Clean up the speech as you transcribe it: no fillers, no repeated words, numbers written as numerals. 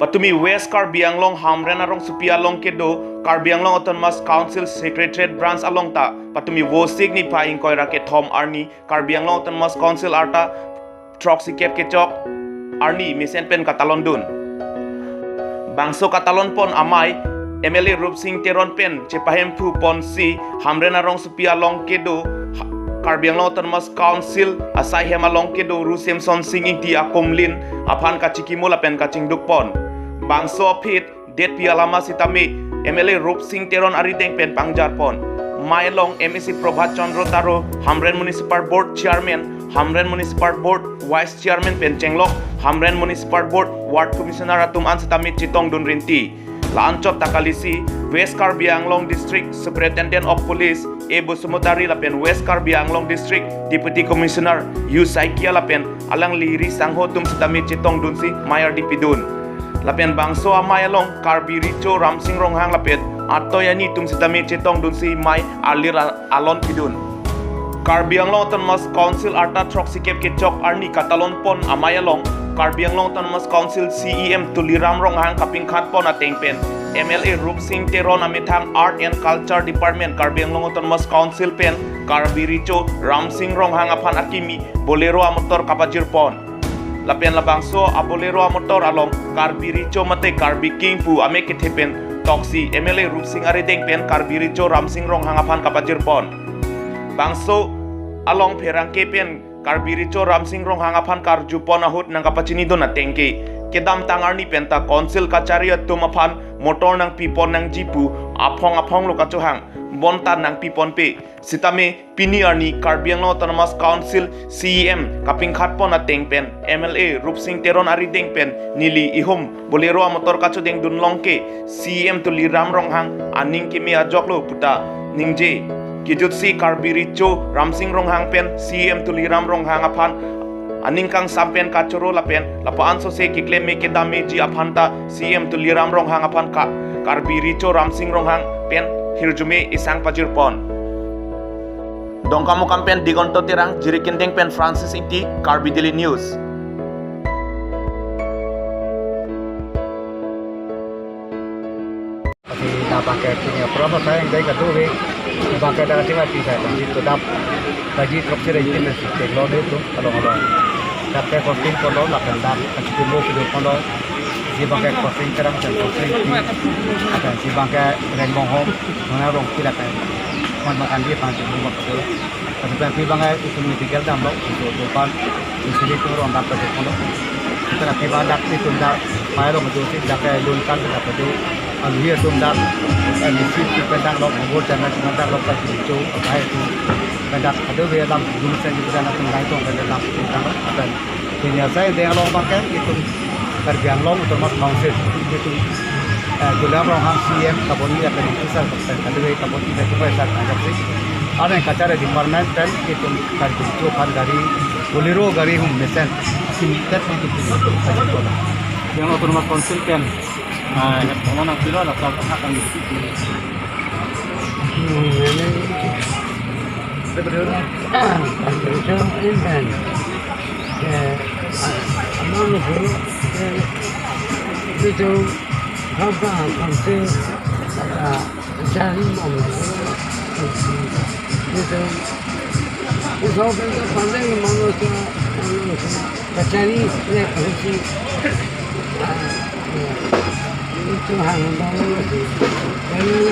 Patumi West Karbi Anglong Hamren arong Supia Long Kedo Karbi Anglong Autonomous Council Secretariat Branch along ta Patumi wo signify ingkoi raket Tom Arni Karbi Anglong Autonomous Council arta Troxy Kep Kechok Arni misen pen Katalon dun Bangso Katalon pon amai MLA Rup Singh Teron pen Cepahem pu pon si Hamren arong Supia Long Kedo Karbi Anglong Autonomous Council asai hema Long Kedo Rusem Son Singh inti akomlin aphan kachikimola pen kaching dukpon Bangso Pit Det Pialama Sitami MLA Rup Singh Teron Arideng pen Pangjarpon Mailong MEC Prabhat Chandra Taro Hamren Municipal Board Chairman Hamren Municipal Board Vice Chairman pen Chenglok Hamren Municipal Board Ward Commissioner Atum An Sitami Chitong Dun Rinti Lancop Takalisi West Karbi Anglong District Superintendent of Police Ebu Sumutari lapen West Karbi Anglong District Deputy Commissioner Yu Saikia lapen Alang Liri Sangho Tum Sitami Chitong Dun si Mayar Dipidun Lapen Bangso Amayalong Karbi Richo Ramsing Ronghang lapet Atoyani tum sitami cetong dun si Mai Alir Alon Pidun Karbi Anglong Autonomous Council Arta Troxy Kep Kechok Arni Katalon Pon Amayalong Karbi Anglong Autonomous Council CEM Tuliram Ronghang Kaping Khat Pon Ateng Pen MLA Rup Singh Teron Amithang Art and Culture Department Karbi Anglong Autonomous Council Pen Karbi Richo Ramsing Ronghang Apan Akimi Bolero Amotor Kapajir Pon Lapen Labangso Abolero Amotor Along Karbi Richo Mate Karbi King Pu Ame Ketepen Toksi MLA Rup Singh Arideng pen Karbi Richo Ramsing Rong Hangapan Kapajir Pon Bangso Along Perangke pen Karbi Richo Ramsing Rong Hangapan Karjupon Ahut Nang Kapachini Don Atengke Kedam Tangarni penta Konsil Kacariat Tumapan Motor Nang Pipon Nang Jipu Apong Lo Kacuhang Bontan Nang Pipon Pe Sitame Pini Arni Karbi Anglong Autonomous Council CEM Kaping Khat Pon Ateng pen MLA Rup Singh Teron Arideng pen Nili Ihum Bolero Amotor Kacu Deng Dun Longke CEM Tuli Ram Ronghang Aning Kimi Ajoklo Puta Ningje Kijutsi Karbi Richo Ramsing Ronghang pen CEM Tuli Ram Ronghang apan Aning kang sampen kacoro lapen lapaan so se kikle me kedame ji aphanta CEM Tuli Ram Ronghang apan ka Karbi Richo Ramsing Ronghang pen Hirjume Isang Pajir Pon Dongkamu kampen Digonto Tirang Jirikindeng pen Francis Inti Karbi Daily News pakai punya berapa saya yang dari kedua pakai darah tiga tiga itu dap gaji terus ini nasi teknolog itu kalau dapat costing kalau lapan dap kasih mau video kalau si pakai costing terang dan costing ada si pakai rainbow home mana orang tidak kan makan dia panjang rumah betul tapi tapi pakai itu medical dalam itu depan di sini tu orang dapat kalau kita nanti badak itu dah bayar orang betul sih dapat lunkan dapat tu Alhamdulillah tu dah misi pendang lok bor jangan pendang lok kasih hijau apa itu pendang ada dia dalam jurusan juga nak pendang itu pendang pendang ada ini saya dengan lok pakai itu Karbi Anglong Autonomous Council itu gulam orang CM kaboni akan dipisah ada dia kaboni itu pasal ada sih ada yang kacara department dan itu Karbi itu kan dari Bolero dari mesin singkat itu yang Autonomous Council kan kalau nak pilih nak akan gitu. Itu apa konsil cari itu itu pandai manusia cari ni kunci itu hang baru ini